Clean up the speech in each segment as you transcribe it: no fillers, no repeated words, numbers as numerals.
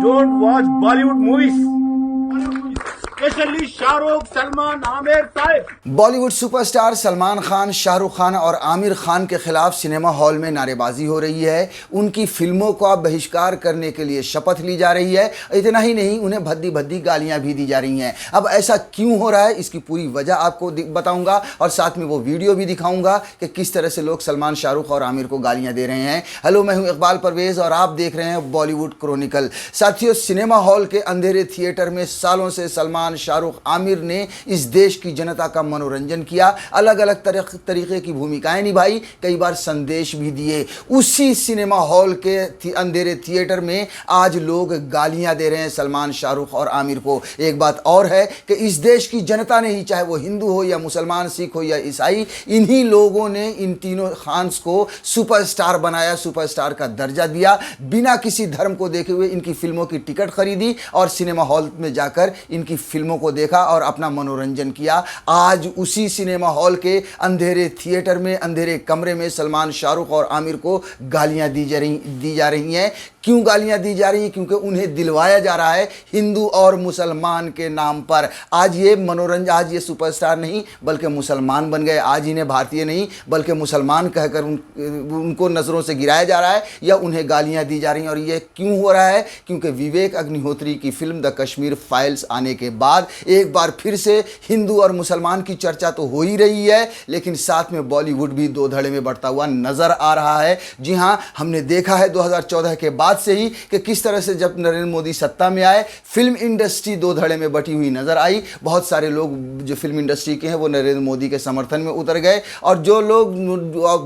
don't watch Bollywood movies. Especially Shahrukh, Salman, Aamir, Taif. Bollywood superstar Salman Khan, Shahrukh Khan और आमिर खान के खिलाफ cinema hall में नारेबाजी हो रही है। उनकी फिल्मों का बहिष्कार करने के लिए शपथ ली जा रही है। इतना ही नहीं, उन्हें भद्दी भद्दी गालियां भी दी जा रही हैं। अब ऐसा क्यों हो रहा है, इसकी पूरी वजह आपको बताऊंगा और साथ में वो वीडियो भी दिखाऊंगा कि किस तरह से लोग सलमान, शाहरुख और आमिर को गालियां दे रहे हैं। हेलो, मैं हूं इकबाल परवेज और आप देख रहे हैं बॉलीवुड क्रॉनिकल। साथियों, सिनेमा हॉल के अंधेरे थिएटर में सालों से सलमान, शाहरुख, आमिर ने इस देश की जनता का मनोरंजन किया, अलग अलग तरीके की भूमिकाएं निभाई, कई बार संदेश भी दिए। उसी सिनेमा हॉल के अंधेरे थिएटर में आज लोग गालियां दे रहे हैं सलमान, शाहरुख और आमिर को। एक बात और है कि इस देश की जनता ने ही, चाहे वो हिंदू हो या मुसलमान, सिख हो या ईसाई, इन्हीं लोगों ने इन तीनों खान्स को सुपरस्टार बनाया, सुपरस्टार का दर्जा दिया। बिना किसी धर्म को देखे हुए इनकी फिल्मों की टिकट खरीदी और सिनेमा हॉल में जाकर इनकी फिल्मों को देखा और अपना मनोरंजन किया। आज उसी सिनेमा हॉल के अंधेरे थिएटर में, अंधेरे कमरे में सलमान, शाहरुख और आमिर को गालियां दी जा रही हैं। क्यों गालियां दी जा रही हैं? क्योंकि उन्हें दिलवाया जा रहा है हिंदू और मुसलमान के नाम पर। आज ये मनोरंजन, आज ये सुपरस्टार नहीं बल्कि मुसलमान बन गए। आज इन्हें भारतीय नहीं बल्कि मुसलमान कहकर उनको नज़रों से गिराया जा रहा है या उन्हें गालियां दी जा रही हैं। और ये क्यों हो रहा है? क्योंकि विवेक अग्निहोत्री की फिल्म द कश्मीर फाइल्स आने के बाद एक बार फिर से हिंदू और मुसलमान की चर्चा तो हो ही रही है, लेकिन साथ में बॉलीवुड भी दो धड़े में बढ़ता हुआ नजर आ रहा है। जी हां, हमने देखा है 2014 के बाद से ही कि किस तरह से जब नरेंद्र मोदी सत्ता में आए, फिल्म इंडस्ट्री दो धड़े में बटी हुई नजर आई। बहुत सारे लोग जो फिल्म इंडस्ट्री के हैं वो नरेंद्र मोदी के समर्थन में उतर गए और जो लोग,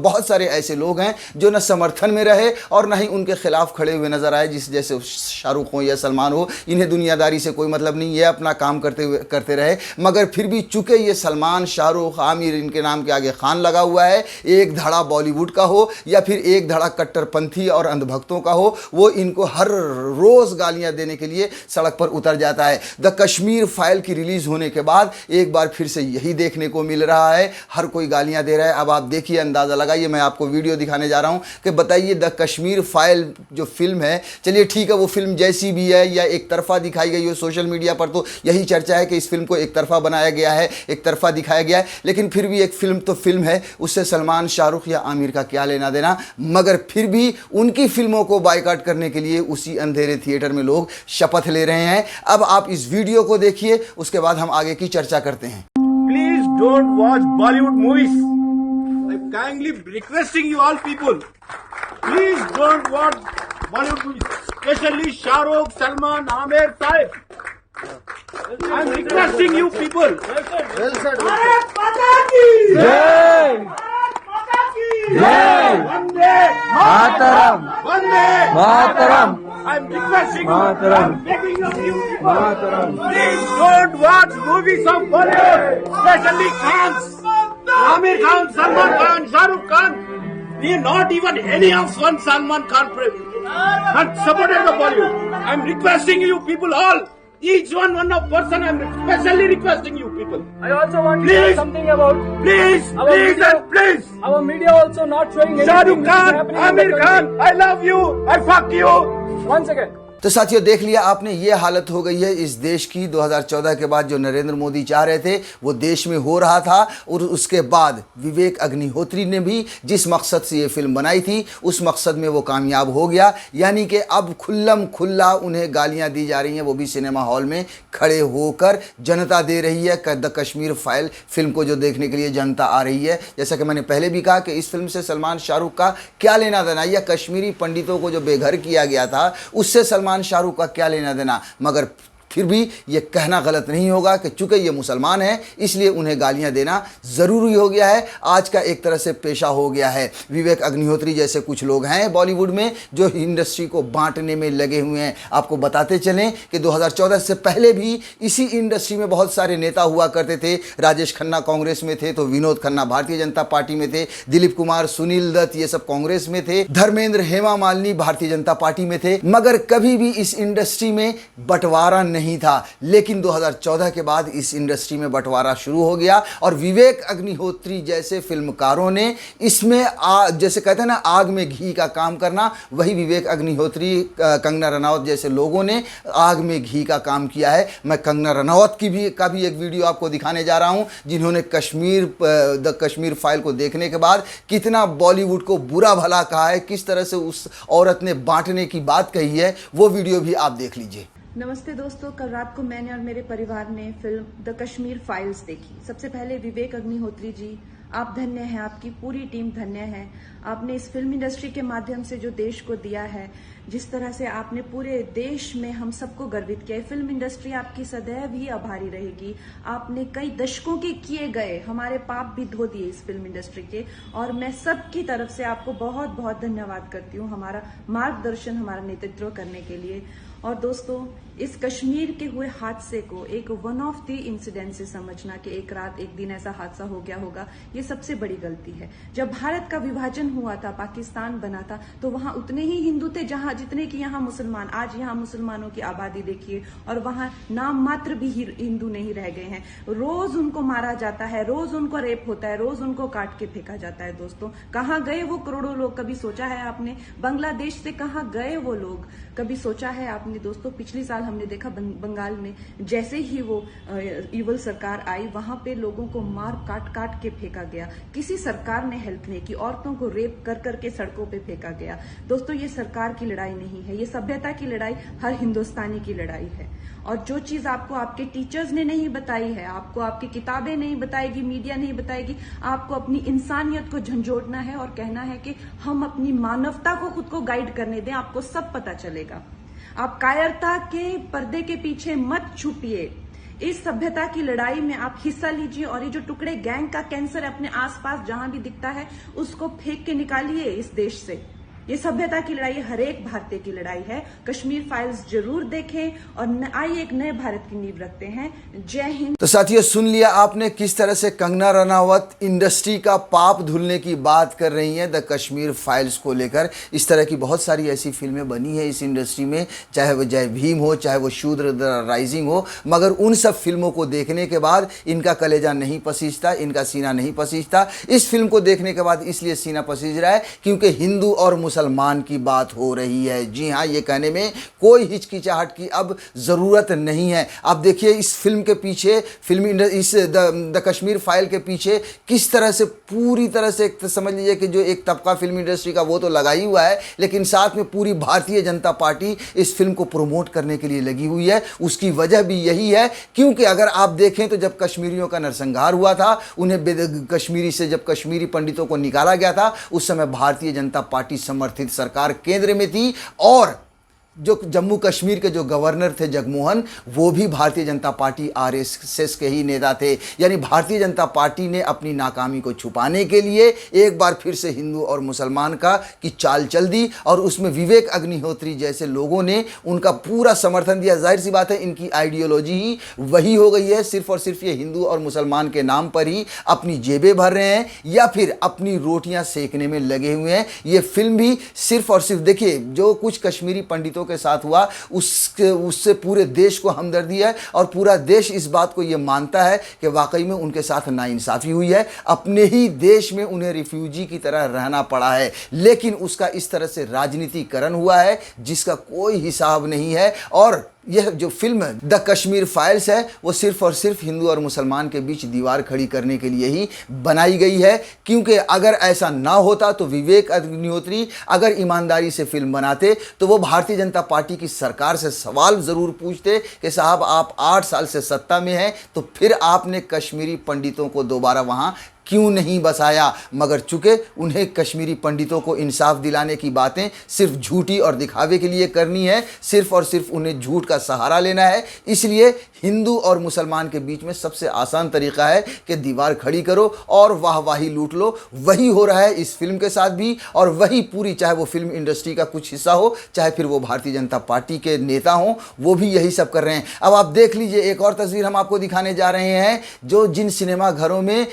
बहुत सारे ऐसे लोग हैं जो न समर्थन में रहे और न ही उनके खिलाफ खड़े हुए नजर आए। जिस जैसे शाहरुख हो या सलमान हो, इन्हें दुनियादारी से कोई मतलब नहीं, ये अपना काम करते रहे। मगर फिर भी चूंकि ये सलमान, शाहरुख, आमिर, इनके नाम के आगे खान लगा हुआ है, एक धड़ा बॉलीवुड का हो या फिर एक धड़ा कट्टरपंथी और अंधभक्तों का हो, वो इनको हर रोज गालियां देने के लिए सड़क पर उतर जाता है। द कश्मीर फाइल की रिलीज होने के बाद एक बार फिर से यही देखने को मिल रहा है, हर कोई गालियां दे रहा है। अब आप देखिए, अंदाजा लगाइए, मैं आपको वीडियो दिखाने जा रहा हूं कि बताइए द कश्मीर फाइल जो फिल्म है, चलिए ठीक है वो फिल्म जैसी भी है या एक तरफा दिखाई गई हो, सोशल मीडिया पर तो यही चर्चा है कि इस फिल्म को एक तरफा बनाया गया है, एक तरफा दिखाया गया है, लेकिन फिर भी एक फिल्म तो फिल्म है, उससे सलमान, शाहरुख या आमिर का क्या लेना देना। मगर फिर भी उनकी फिल्मों को बायकॉट करने के लिए उसी अंधेरे थिएटर में लोग शपथ ले रहे हैं। अब आप इस वीडियो को देखिए, उसके बाद हम आगे की चर्चा करते हैं। Please don't watch Bollywood movies. I'm kindly requesting you all people. Please don't watch Bollywood movies. Especially Shahrukh, Salman, Aamir, Taif. I'm requesting you people. Bharat Mata ki Jai. Bharat Mata ki Jai. Vande Mataram. Vande Mataram. I'm requesting you. I'm begging of you people. Mataram. Please don't watch movies of Bollywood. Especially Khans. Aamir Khan, Salman Khan, Shahrukh Khan. We are not even any of one Salman Khan not supported the Bollywood. I'm requesting you people all. Each one of person, I'm specially requesting you people. I also want to say something about please and please. Our media also not showing anything. Shahrukh Khan, Aamir Khan, I love you, I fuck you. Once again. तो साथियों, देख लिया आपने, ये हालत हो गई है इस देश की। 2014 के बाद जो नरेंद्र मोदी चाह रहे थे वो देश में हो रहा था और उसके बाद विवेक अग्निहोत्री ने भी जिस मकसद से ये फिल्म बनाई थी उस मकसद में वो कामयाब हो गया। यानी कि अब खुल्लम खुल्ला उन्हें गालियां दी जा रही हैं, वो भी सिनेमा हॉल में खड़े होकर जनता दे रही है। द कश्मीर फाइल फिल्म को जो देखने के लिए जनता आ रही है, जैसा कि मैंने पहले भी कहा कि इस फिल्म से सलमान, शाहरुख का क्या लेना देना, या कश्मीरी पंडितों को जो बेघर किया गया था उससे सलमान, शाहरुख का क्या लेना देना। मगर फिर भी ये कहना गलत नहीं होगा कि चूंकि ये मुसलमान हैं इसलिए उन्हें गालियां देना ज़रूरी हो गया है, आज का एक तरह से पेशा हो गया है। विवेक अग्निहोत्री जैसे कुछ लोग हैं बॉलीवुड में जो इंडस्ट्री को बांटने में लगे हुए हैं। आपको बताते चलें कि 2014 से पहले भी इसी इंडस्ट्री में बहुत सारे नेता हुआ करते थे। राजेश खन्ना कांग्रेस में थे तो विनोद खन्ना भारतीय जनता पार्टी में थे, दिलीप कुमार, सुनील दत्त ये सब कांग्रेस में थे, धर्मेंद्र, हेमा मालिनी भारतीय जनता पार्टी में थे। मगर कभी भी इस इंडस्ट्री में बंटवारा नहीं नहीं था, लेकिन 2014 के बाद इस इंडस्ट्री में बंटवारा शुरू हो गया और विवेक अग्निहोत्री जैसे फिल्मकारों ने इसमें जैसे कहते हैं ना आग में घी का काम करना, वही विवेक अग्निहोत्री कंगना रनावत जैसे लोगों ने आग में घी का काम किया है। मैं कंगना रनावत का भी एक वीडियो आपको दिखाने जा रहा हूं, जिन्होंने द कश्मीर फाइल को देखने के बाद कितना बॉलीवुड को बुरा भला कहा है, किस तरह से उस औरत ने बांटने की बात कही है, वो वीडियो भी आप देख लीजिए। नमस्ते दोस्तों, कल रात को मैंने और मेरे परिवार ने फिल्म द कश्मीर फाइल्स देखी। सबसे पहले विवेक अग्निहोत्री जी, आप धन्य हैं, आपकी पूरी टीम धन्य है। आपने इस फिल्म इंडस्ट्री के माध्यम से जो देश को दिया है, जिस तरह से आपने पूरे देश में हम सबको गर्वित किया है, फिल्म इंडस्ट्री आपकी सदैव ही आभारी रहेगी। आपने कई दशकों के किए गए हमारे पाप भी धो दिए इस फिल्म इंडस्ट्री के, और मैं सबकी तरफ से आपको बहुत बहुत धन्यवाद करती हूँ हमारा मार्गदर्शन, हमारा नेतृत्व करने के लिए। और दोस्तों, इस कश्मीर के हुए हादसे को एक वन ऑफ द इंसिडेंट से समझना कि एक रात एक दिन ऐसा हादसा हो गया होगा, ये सबसे बड़ी गलती है। जब भारत का विभाजन हुआ था, पाकिस्तान बना था, तो वहां उतने ही हिंदू थे जहां जितने कि यहाँ मुसलमान। आज यहाँ मुसलमानों की आबादी देखिए, और वहां नाम मात्र भी हिंदू नहीं रह गए हैं। रोज उनको मारा जाता है, रोज उनको रेप होता है, रोज उनको काट के फेंका जाता है। दोस्तों, कहाँ गए वो करोड़ों लोग? कभी सोचा है आपने? बांग्लादेश से कहाँ गए वो लोग? कभी सोचा है आपने? दोस्तों, पिछले साल हमने देखा बंगाल में जैसे ही वो ईवल सरकार आई, वहां पे लोगों को मार काट काट के फेंका गया। किसी सरकार ने हेल्प नहीं की, औरतों को रेप कर करके सड़कों पे फेंका गया। दोस्तों, ये सरकार की लड़ाई नहीं है, ये सभ्यता की लड़ाई, हर हिंदुस्तानी की लड़ाई है। और जो चीज आपको आपके टीचर्स ने नहीं बताई है, आपको आपकी किताबें नहीं बताएगी, मीडिया नहीं बताएगी, आपको अपनी इंसानियत को झंझोड़ना है और कहना है कि हम अपनी मानवता को खुद को गाइड करने दें, आपको सब पता चलेगा। आप कायरता के पर्दे के पीछे मत छुपिए। इस सभ्यता की लड़ाई में आप हिस्सा लीजिए, और ये जो टुकड़े गैंग का कैंसर अपने आसपास जहां भी दिखता है, उसको फेंक के निकालिए इस देश से। ये सभ्यता की लड़ाई हर एक भारतीय की लड़ाई है। कश्मीर फाइल्स जरूर देखें और आइए एक नए भारत की नींव रखते हैं। जय हिंद। तो साथियों, सुन लिया आपने किस तरह से कंगना रनावत इंडस्ट्री का पाप धुलने की बात कर रही हैं द कश्मीर फाइल्स को लेकर। इस तरह की बहुत सारी ऐसी फिल्में बनी है इस इंडस्ट्री में, चाहे वो जय भीम हो, चाहे वो शूद्र द राइजिंग हो, मगर उन सब फिल्मों को देखने के बाद इनका कलेजा नहीं पसीजता, इनका सीना नहीं पसीजता। इस फिल्म को देखने के बाद इसलिए सीना पसीज रहा है क्योंकि हिंदू और मुसलमान की बात हो रही है। जी हाँ, ये कहने में कोई हिचकिचाहट की अब ज़रूरत नहीं है। आप देखिए इस फिल्म के पीछे, इस द कश्मीर फाइल के पीछे किस तरह से पूरी तरह से समझ लीजिए कि जो एक तबका फिल्म इंडस्ट्री का वो तो लगा ही हुआ है, लेकिन साथ में पूरी भारतीय जनता पार्टी इस फिल्म को प्रमोट करने के लिए लगी हुई है। उसकी वजह भी यही है क्योंकि अगर आप देखें तो जब कश्मीरियों का नरसंहार हुआ था, उन्हें कश्मीरी से जब कश्मीरी पंडितों को निकाला गया था, उस समय भारतीय जनता पार्टी समर्थित सरकार केंद्र में थी, और जो जम्मू कश्मीर के जो गवर्नर थे जगमोहन, वो भी भारतीय जनता पार्टी आरएसएस के ही नेता थे। यानी भारतीय जनता पार्टी ने अपनी नाकामी को छुपाने के लिए एक बार फिर से हिंदू और मुसलमान की चाल चल दी, और उसमें विवेक अग्निहोत्री जैसे लोगों ने उनका पूरा समर्थन दिया। जाहिर सी बात है, इनकी आइडियोलॉजी ही वही हो गई है। सिर्फ और सिर्फ ये हिंदू और मुसलमान के नाम पर ही अपनी जेबें भर रहे हैं या फिर अपनी रोटियां सेकने में लगे हुए हैं। ये फिल्म भी सिर्फ और सिर्फ, देखिए, जो कुछ कश्मीरी पंडितों के साथ हुआ उससे पूरे देश को हमदर्दी है, और पूरा देश इस बात को यह मानता है कि वाकई में उनके साथ नाइंसाफी हुई है। अपने ही देश में उन्हें रिफ्यूजी की तरह रहना पड़ा है, लेकिन उसका इस तरह से राजनीतिकरण हुआ है जिसका कोई हिसाब नहीं है। और यह जो फिल्म द कश्मीर फाइल्स है, वो सिर्फ और सिर्फ हिंदू और मुसलमान के बीच दीवार खड़ी करने के लिए ही बनाई गई है। क्योंकि अगर ऐसा ना होता तो विवेक अग्निहोत्री अगर ईमानदारी से फिल्म बनाते तो वो भारतीय जनता पार्टी की सरकार से सवाल ज़रूर पूछते कि साहब, आप 8 साल से सत्ता में हैं, तो फिर आपने कश्मीरी पंडितों को दोबारा वहाँ क्यों नहीं बसाया। मगर चूंकि उन्हें कश्मीरी पंडितों को इंसाफ दिलाने की बातें सिर्फ झूठी और दिखावे के लिए करनी है, सिर्फ और सिर्फ उन्हें झूठ का सहारा लेना है, इसलिए हिंदू और मुसलमान के बीच में सबसे आसान तरीका है कि दीवार खड़ी करो और वाहवाही लूट लो। वही हो रहा है इस फिल्म के साथ भी, और वही पूरी, चाहे वो फिल्म इंडस्ट्री का कुछ हिस्सा हो, चाहे फिर वो भारतीय जनता पार्टी के नेता हों, वो भी यही सब कर रहे हैं। अब आप देख लीजिए, एक और तस्वीर हम आपको दिखाने जा रहे हैं, जो जिन सिनेमा घरों में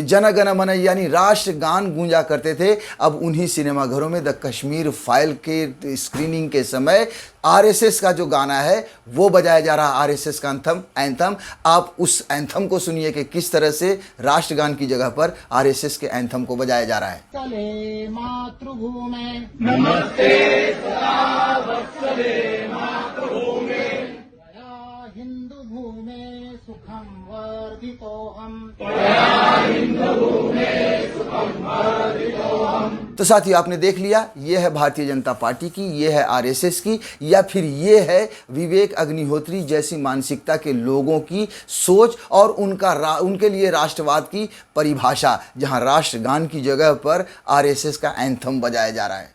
जन गण मन यानी राष्ट्रगान गूंजा करते थे, अब उन्हीं सिनेमाघरों में द कश्मीर फाइल के स्क्रीनिंग के समय आरएसएस का जो गाना है वो बजाया जा रहा है, आरएसएस का एंथम। आप उस एंथम को सुनिए कि किस तरह से राष्ट्रगान की जगह पर आरएसएस के एंथम को बजाया जा रहा है। चले मातृभूमे नमस्ते सदा वत्सले मातृभूमे त्वया हिंदू भूमे सुखम वर्धितोहम तो साथियों, आपने देख लिया, ये है भारतीय जनता पार्टी की, ये है आरएसएस की, या फिर ये है विवेक अग्निहोत्री जैसी मानसिकता के लोगों की सोच और उनके लिए राष्ट्रवाद की परिभाषा, जहां राष्ट्रगान की जगह पर आरएसएस का एंथम बजाया जा रहा है।